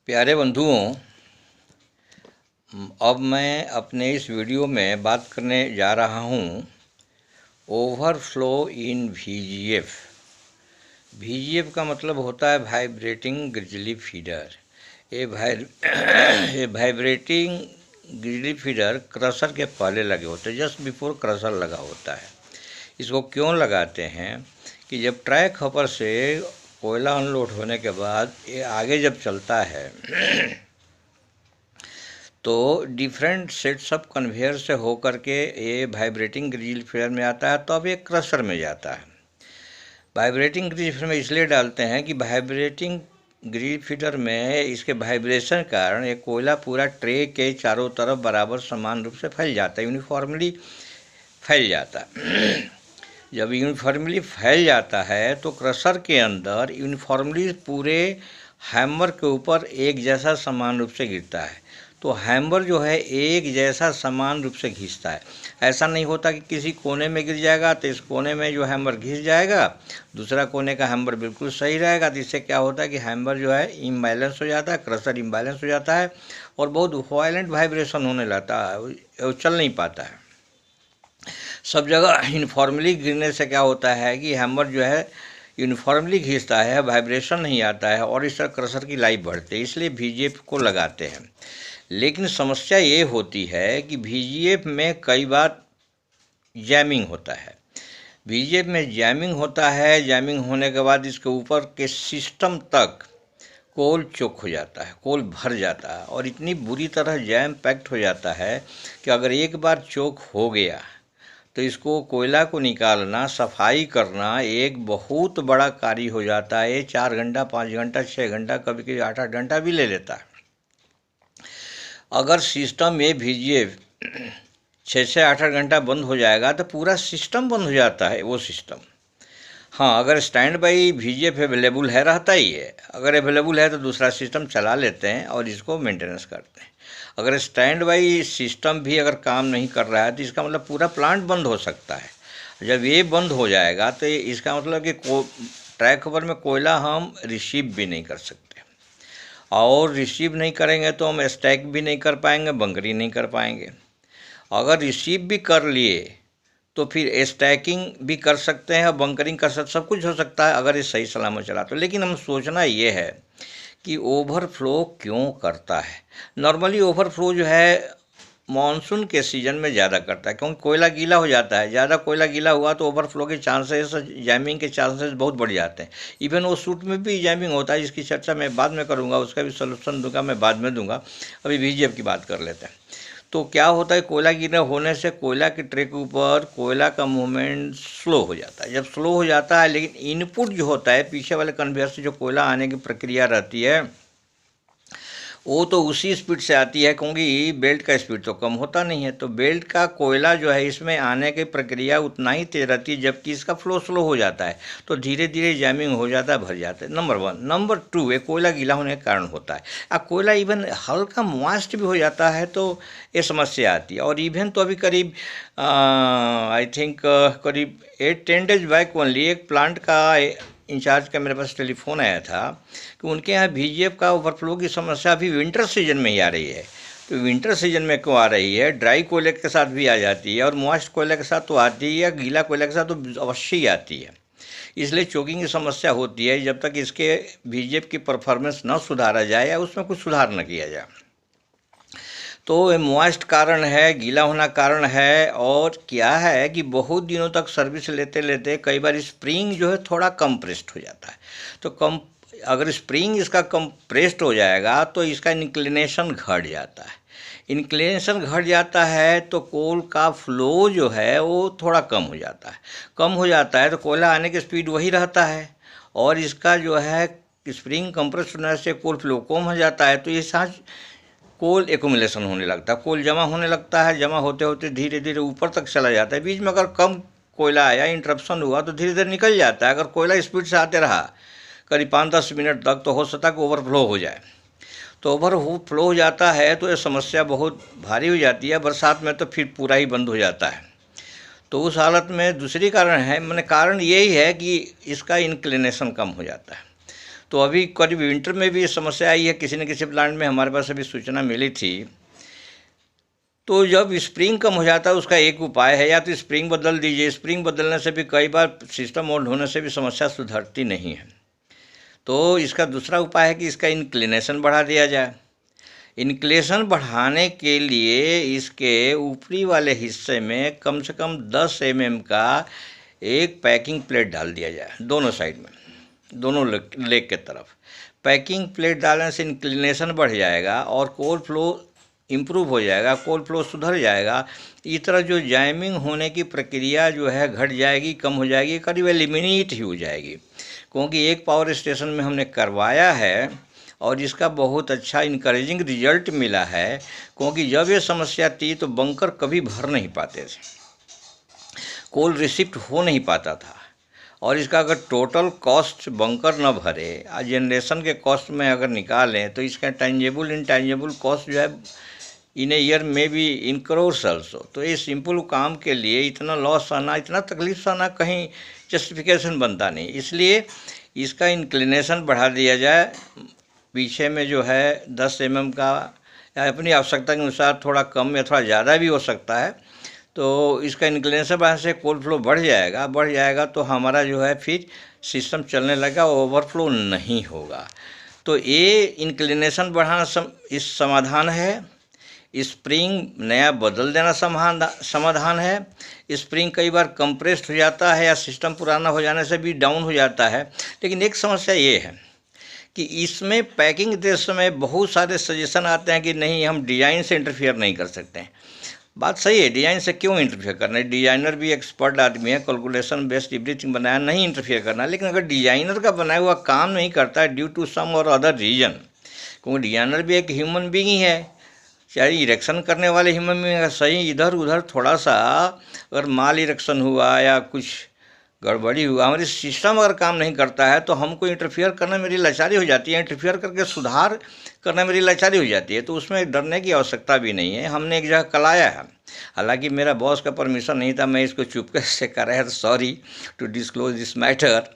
प्यारे बंधुओं, अब मैं अपने इस वीडियो में बात करने जा रहा हूँ ओवरफ्लो इन VGF। VGF का मतलब होता है वाइब्रेटिंग ग्रिजली फीडर। ये वाइब्रेटिंग ग्रिजली फीडर क्रशर के पहले लगे होते हैं, जस्ट बिफोर क्रशर लगा होता है। इसको क्यों लगाते हैं कि जब ट्रैक हॉपर से कोयला अनलोड होने के बाद ये आगे जब चलता है तो डिफरेंट सेट्स ऑफ कन्वेयर से होकर के ये वाइब्रेटिंग ग्रिजल फीडर में आता है, तो अब ये क्रशर में जाता है। वाइब्रेटिंग ग्रिजल फीडर में इसलिए डालते हैं कि वाइब्रेटिंग ग्रिजल फीडर में इसके वाइब्रेशन के कारण ये कोयला पूरा ट्रे के चारों तरफ बराबर समान रूप से फैल जाता है, यूनिफॉर्मली फैल जाता है। जब यूनिफॉर्मली फैल जाता है तो क्रशर के अंदर यूनिफॉर्मली पूरे हैमर के ऊपर एक जैसा समान रूप से गिरता है। तो हैमर जो है एक जैसा समान रूप से घिसता है। ऐसा नहीं होता कि किसी कोने में गिर जाएगा तो इस कोने में जो हैमर घिस जाएगा, दूसरा कोने का हैमर बिल्कुल सही रहेगा। तो इससे क्या होता है कि हैमर जो है इम्बैलेंस हो जाता है, क्रशर इम्बैलेंस हो जाता है और बहुत वायलेंट वाइब्रेशन होने लगता है, वो चल नहीं पाता है। सब जगह यूनिफॉर्मली गिरने से क्या होता है कि हैमर जो है यूनिफॉर्मली घिसता है, वाइब्रेशन नहीं आता है और इस तरह क्रशर की लाइफ बढ़ती है, इसलिए VGF को लगाते हैं। लेकिन समस्या ये होती है कि VGF में कई बार जैमिंग होता है। VGF में जैमिंग होता है, जैमिंग होने के बाद इसके ऊपर के सिस्टम तक कोल चोक हो जाता है, कोल भर जाता है और इतनी बुरी तरह जैम पैक्ट हो जाता है कि अगर एक बार चोक हो गया तो इसको कोयला को निकालना, सफाई करना एक बहुत बड़ा कार्य हो जाता है। 4 घंटा, 5 घंटा, 6 घंटा, कभी कभी 8-8 घंटा भी ले लेता है। अगर सिस्टम में VGF 6 से 8-8 घंटा बंद हो जाएगा तो पूरा सिस्टम बंद हो जाता है वो सिस्टम। हाँ, अगर स्टैंड बाई VGF अवेलेबल है, रहता ही है। अगर अवेलेबल है तो दूसरा सिस्टम चला लेते हैं और इसको मेंटेनेंस करते हैं। अगर स्टैंड बाई सिस्टम भी अगर काम नहीं कर रहा है तो इसका मतलब पूरा प्लांट बंद हो सकता है। जब ये बंद हो जाएगा तो इसका मतलब कि ट्रैक होपर में कोयला हम रिसीव भी नहीं कर सकते, और रिसीव नहीं करेंगे तो हम स्टैक भी नहीं कर पाएंगे, बंकरिंग नहीं कर पाएंगे। अगर रिसीव भी कर लिए तो फिर स्टैकिंग भी कर सकते हैं और बंकरिंग कर सकते, सब कुछ हो सकता है अगर ये सही सलामत चला तो। लेकिन हम सोचना ये है कि ओवरफ्लो क्यों करता है। नॉर्मली ओवरफ्लो जो है मानसून के सीज़न में ज़्यादा करता है, क्योंकि कोयला गीला हो जाता है। ज़्यादा कोयला गीला हुआ तो ओवरफ्लो के चांसेस, जैमिंग के चांसेस बहुत बढ़ जाते हैं। इवन वो सूट में भी जैमिंग होता है, जिसकी चर्चा मैं बाद में करूँगा, उसका भी सलूशन दूंगा मैं बाद में दूंगा। अभी VGF की बात कर लेते हैं। तो क्या होता है, कोयला गिरने होने से कोयला के ट्रे के ऊपर कोयला का मूवमेंट स्लो हो जाता है। जब स्लो हो जाता है, लेकिन इनपुट जो होता है पीछे वाले कन्वेयर से जो कोयला आने की प्रक्रिया रहती है वो तो उसी स्पीड से आती है, क्योंकि बेल्ट का स्पीड तो कम होता नहीं है। तो बेल्ट का कोयला जो है इसमें आने की प्रक्रिया उतना ही तेज रहती है, जबकि इसका फ्लो स्लो हो जाता है, तो धीरे धीरे जैमिंग हो जाता है, भर जाता है। नंबर 1। नंबर 2, ये कोयला गीला होने के कारण होता है। अब कोयला इवन हल्का मॉइस्ट भी हो जाता है तो ये समस्या आती है। और इवन तो अभी करीब आई थिंक करीब 8-10 डेज बैक ओनली एक प्लांट का इंचार्ज का मेरे पास टेलीफोन आया था कि उनके यहाँ VGF का ओवरफ्लो की समस्या अभी विंटर सीजन में ही आ रही है। तो विंटर सीजन में क्यों आ रही है, ड्राई कोयले के साथ भी आ जाती है और मॉइस्ट कोयले के साथ तो आती है, गीला कोयले के साथ तो अवश्य ही आती है। इसलिए चोकिंग की समस्या होती है जब तक इसके VGF की परफॉर्मेंस न सुधारा जाए या उसमें कुछ सुधार न किया जाए। तो ये मॉइस्ट कारण है, गीला होना कारण है। और क्या है कि बहुत दिनों तक सर्विस लेते लेते कई बार स्प्रिंग जो है थोड़ा कंप्रेस्ड हो जाता है। तो अगर स्प्रिंग इसका कंप्रेस्ड हो जाएगा तो इसका इंक्लिनेशन घट जाता है। इंक्लिनेशन घट जाता है तो कोल का फ्लो जो है वो थोड़ा कम हो जाता है। कम हो जाता है तो कोयला आने की स्पीड वही रहता है और इसका जो है स्प्रिंग कंप्रेस होने से कोल फ्लो कम हो जाता है। तो ये साथ कोल एकुमुलेशन होने लगता है, कोल जमा होने लगता है। जमा होते होते धीरे धीरे ऊपर तक चला जाता है। बीच में अगर कम कोयला आया, इंटरप्शन हुआ तो धीरे धीरे निकल जाता है। अगर कोयला स्पीड से आते रहा करीब 5-10 मिनट तक तो हो सकता है कि ओवरफ्लो हो जाए। तो ओवरफ्लो हो जाता है तो ये समस्या बहुत भारी हो जाती है। बरसात में तो फिर पूरा ही बंद हो जाता है। तो उस हालत में दूसरी कारण है, मैंने कारण यही है कि इसका इंक्लिनेशन कम हो जाता है। तो अभी करीब विंटर में भी ये समस्या आई है, किसी न किसी प्लांट में हमारे पास अभी सूचना मिली थी। तो जब स्प्रिंग कम हो जाता है उसका एक उपाय है, या तो स्प्रिंग बदल दीजिए। स्प्रिंग बदलने से भी कई बार सिस्टम ओल्ड होने से भी समस्या सुधरती नहीं है। तो इसका दूसरा उपाय है कि इसका इंक्लिनेशन बढ़ा दिया जाए। इंक्लिनेशन बढ़ाने के लिए इसके ऊपरी वाले हिस्से में कम से कम 10 mm का एक पैकिंग प्लेट डाल दिया जाए, दोनों साइड में, दोनों लेग के तरफ। पैकिंग प्लेट डालने से इंक्लिनेशन बढ़ जाएगा और कोल फ्लो इम्प्रूव हो जाएगा, कोल फ्लो सुधर जाएगा। इस तरह जो जैमिंग होने की प्रक्रिया जो है घट जाएगी, कम हो जाएगी, करीब एलिमिनेट ही हो जाएगी। क्योंकि एक पावर स्टेशन में हमने करवाया है और इसका बहुत अच्छा इनकरेजिंग रिजल्ट मिला है। क्योंकि जब ये समस्या थी तो बंकर कभी भर नहीं पाते थे, कोल रिसिप्ट हो नहीं पाता था। और इसका अगर टोटल कॉस्ट बंकर न भरे, जनरेशन के कॉस्ट में अगर निकालें तो इसका टेंजेबल इंटेंजेबल कॉस्ट जो है इन ए ईयर में भी इन करोर्स ऑल्सो। तो ये सिंपल काम के लिए इतना लॉस आना, इतना तकलीफ से आना कहीं जस्टिफिकेशन बनता नहीं। इसलिए इसका इंक्लिनेशन बढ़ा दिया जाए, पीछे में जो है 10 mm का, या अपनी आवश्यकता के अनुसार थोड़ा कम या थोड़ा ज़्यादा भी हो सकता है। तो इसका इंक्लिनेशन बढ़ाने से कोल फ्लो बढ़ जाएगा तो हमारा जो है फिर सिस्टम चलने लगा, ओवरफ्लो नहीं होगा। तो ये इंक्लिनेशन बढ़ाना इस समाधान है। स्प्रिंग नया बदल देना समाधान है। स्प्रिंग कई बार कंप्रेस्ड हो जाता है या सिस्टम पुराना हो जाने से भी डाउन हो जाता है। लेकिन एक समस्या ये है कि इसमें पैकिंग देते समय बहुत सारे सजेशन आते हैं कि नहीं, हम डिज़ाइन से इंटरफियर नहीं कर सकते हैं। बात सही है, डिज़ाइन से क्यों इंटरफियर करना है? डिज़ाइनर भी एक्सपर्ट आदमी है, कैलकुलेशन बेस्ड एवरीथिंग बनाया, नहीं इंटरफियर करना। लेकिन अगर डिज़ाइनर का बनाया हुआ काम नहीं करता है ड्यू टू सम और अदर रीजन, क्योंकि डिज़ाइनर भी एक ह्यूमन बीइंग ही है, चाहे इरेक्शन करने वाले ह्यूमन बीइंग का सही इधर उधर थोड़ा सा अगर माल इरेक्शन हुआ या कुछ गड़बड़ी हुआ, हमारी सिस्टम अगर काम नहीं करता है तो हमको इंटरफियर करना मेरी लाचारी हो जाती है, इंटरफियर करके सुधार करना मेरी लाचारी हो जाती है। तो उसमें डरने की आवश्यकता भी नहीं है। हमने एक जगह कराया है, हालांकि मेरा बॉस का परमिशन नहीं था, मैं इसको चुपके से कराया, sorry to disclose this matter.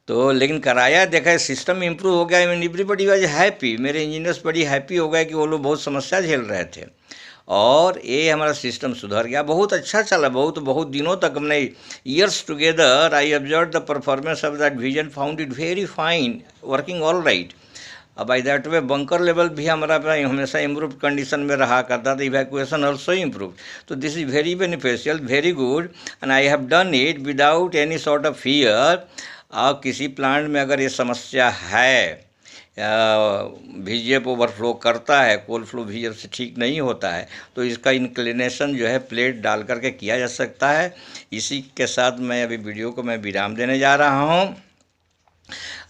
तो लेकिन कराया, देखा सिस्टम इम्प्रूव हो गया, एवरीबडी वाज हैप्पी। मेरे इंजीनियर्स बड़ी हैप्पी हो गए कि वो लोग बहुत समस्या झेल रहे थे और ये हमारा सिस्टम सुधर गया, बहुत अच्छा चला। बहुत दिनों तक हमने years together I observe the performance of that vision, found it very fine, working all right. अब by that way bunker level भी हमारा हमेशा इम्प्रूव कंडीशन में रहा करता था, इवैक्यूएशन ऑल्सो इम्प्रूव। तो this is very beneficial, very good, and I have done it without any sort of fear. आप किसी प्लांट में अगर ये समस्या है, VGF ओवरफ्लो करता है, कोल फ्लो VGF से ठीक नहीं होता है, तो इसका इंक्लिनेशन जो है प्लेट डाल करके किया जा सकता है। इसी के साथ मैं अभी वीडियो को मैं विराम देने जा रहा हूँ।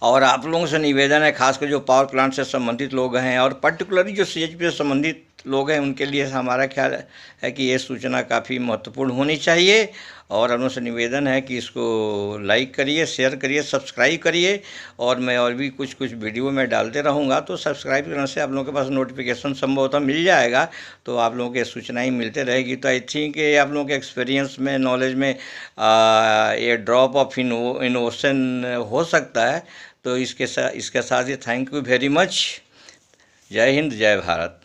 और आप लोगों से निवेदन है, खासकर जो पावर प्लांट से संबंधित लोग हैं और पर्टिकुलरली जो CHP से संबंधित लोग हैं, उनके लिए हमारा ख्याल है कि ये सूचना काफ़ी महत्वपूर्ण होनी चाहिए। और हम लोगों से निवेदन है कि इसको लाइक करिए, शेयर करिए, सब्सक्राइब करिए। और मैं और भी कुछ वीडियो में डालते रहूँगा, तो सब्सक्राइब करने से आप लोगों के पास नोटिफिकेशन संभवतः मिल जाएगा, तो आप लोगों के सूचनाएँ मिलते रहेगी। तो आई थिंक ये आप लोगों के एक्सपीरियंस में, नॉलेज में ये ड्रॉप ऑफ इनोवेशन हो सकता है। तो इसके साथ ही थैंक यू वेरी मच। जय हिंद, जय भारत।